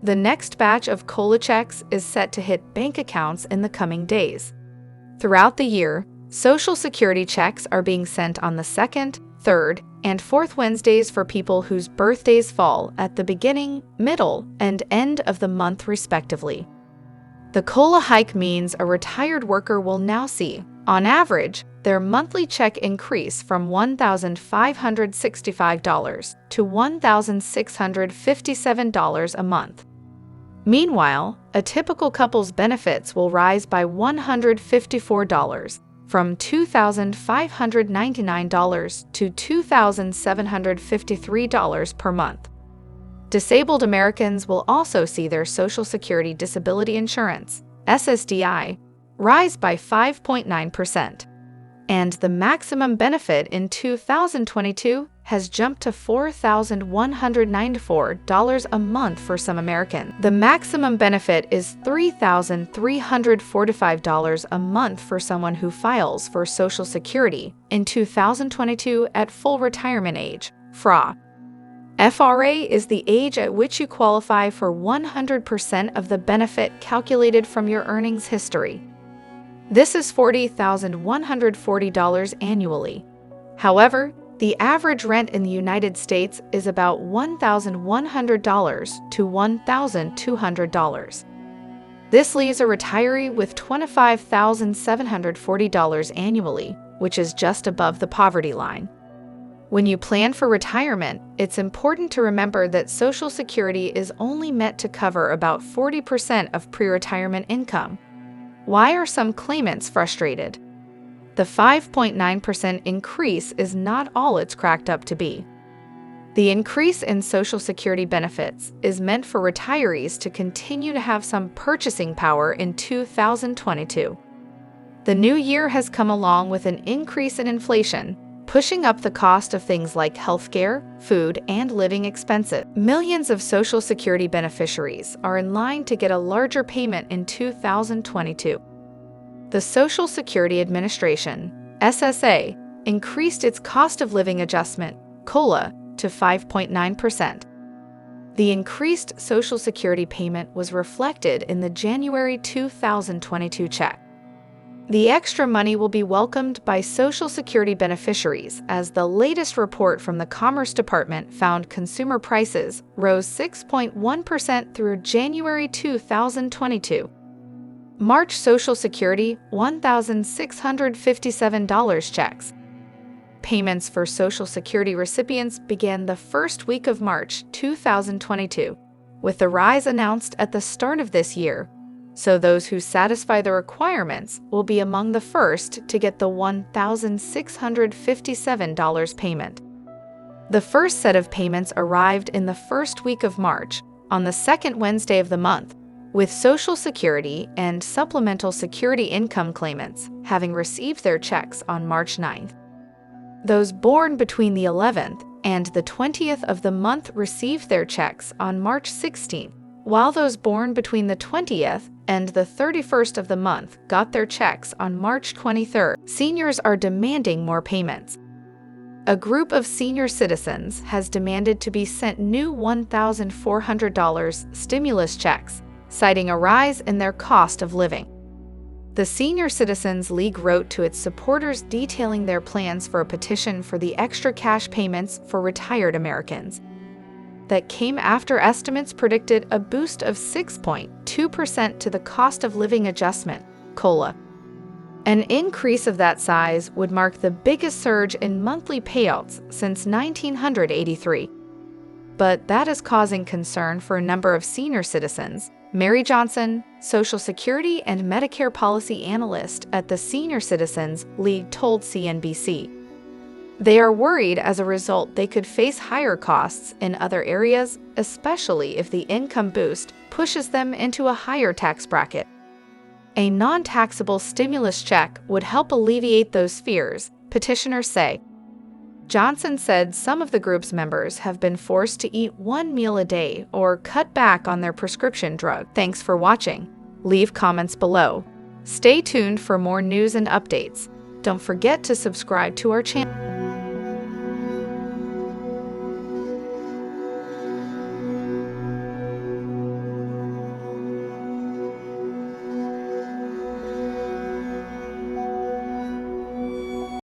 The next batch of COLA checks is set to hit bank accounts in the coming days. Throughout the year, Social Security checks are being sent on the 2nd, 3rd, and 4th Wednesdays for people whose birthdays fall at the beginning, middle, and end of the month respectively. The COLA hike means a retired worker will now see, on average, their monthly check increase from $1,565 to $1,657 a month. Meanwhile, a typical couple's benefits will rise by $154, from $2,599 to $2,753 per month. Disabled Americans will also see their Social Security Disability Insurance, SSDI, rise by 5.9%. And the maximum benefit in 2022 has jumped to $4,194 a month for some Americans. The maximum benefit is $3,345 a month for someone who files for Social Security in 2022 at full retirement age, FRA. FRA is the age at which you qualify for 100% of the benefit calculated from your earnings history. This is $40,140 annually. However, the average rent in the United States is about $1,100 to $1,200. This leaves a retiree with $25,740 annually, which is just above the poverty line. When you plan for retirement, it's important to remember that Social Security is only meant to cover about 40% of pre-retirement income. Why are some claimants frustrated? The 5.9% increase is not all it's cracked up to be. The increase in Social Security benefits is meant for retirees to continue to have some purchasing power in 2022. The new year has come along with an increase in inflation, pushing up the cost of things like healthcare, food, and living expenses. Millions of Social Security beneficiaries are in line to get a larger payment in 2022. The Social Security Administration, SSA, increased its cost of living adjustment, COLA, to 5.9%. The increased Social Security payment was reflected in the January 2022 check. The extra money will be welcomed by Social Security beneficiaries as the latest report from the Commerce Department found consumer prices rose 6.1% through January 2022. March Social Security $1,657 checks. Payments for Social Security recipients began the first week of March 2022, with the rise announced at the start of this year. So those who satisfy the requirements will be among the first to get the $1,657 payment. The first set of payments arrived in the first week of March, on the second Wednesday of the month, with Social Security and Supplemental Security income claimants having received their checks on March 9th. Those born between the 11th and the 20th of the month received their checks on March 16th, while those born between the 20th and the 31st of the month got their checks on March 23rd. Seniors are demanding more payments. A group of senior citizens has demanded to be sent new $1,400 stimulus checks, citing a rise in their cost of living. The Senior Citizens League wrote to its supporters detailing their plans for a petition for the extra cash payments for retired Americans. That came after estimates predicted a boost of 6.2% to the cost of living adjustment, COLA. An increase of that size would mark the biggest surge in monthly payouts since 1983. But that is causing concern for a number of senior citizens. Mary Johnson, Social Security and Medicare policy analyst at the Senior Citizens League, told CNBC. They are worried as a result they could face higher costs in other areas, especially if the income boost pushes them into a higher tax bracket. A non-taxable stimulus check would help alleviate those fears, petitioners say. Johnson said some of the group's members have been forced to eat one meal a day or cut back on their prescription drug. Thanks for watching. Leave comments below. Stay tuned for more news and updates. Don't forget to subscribe to our channel.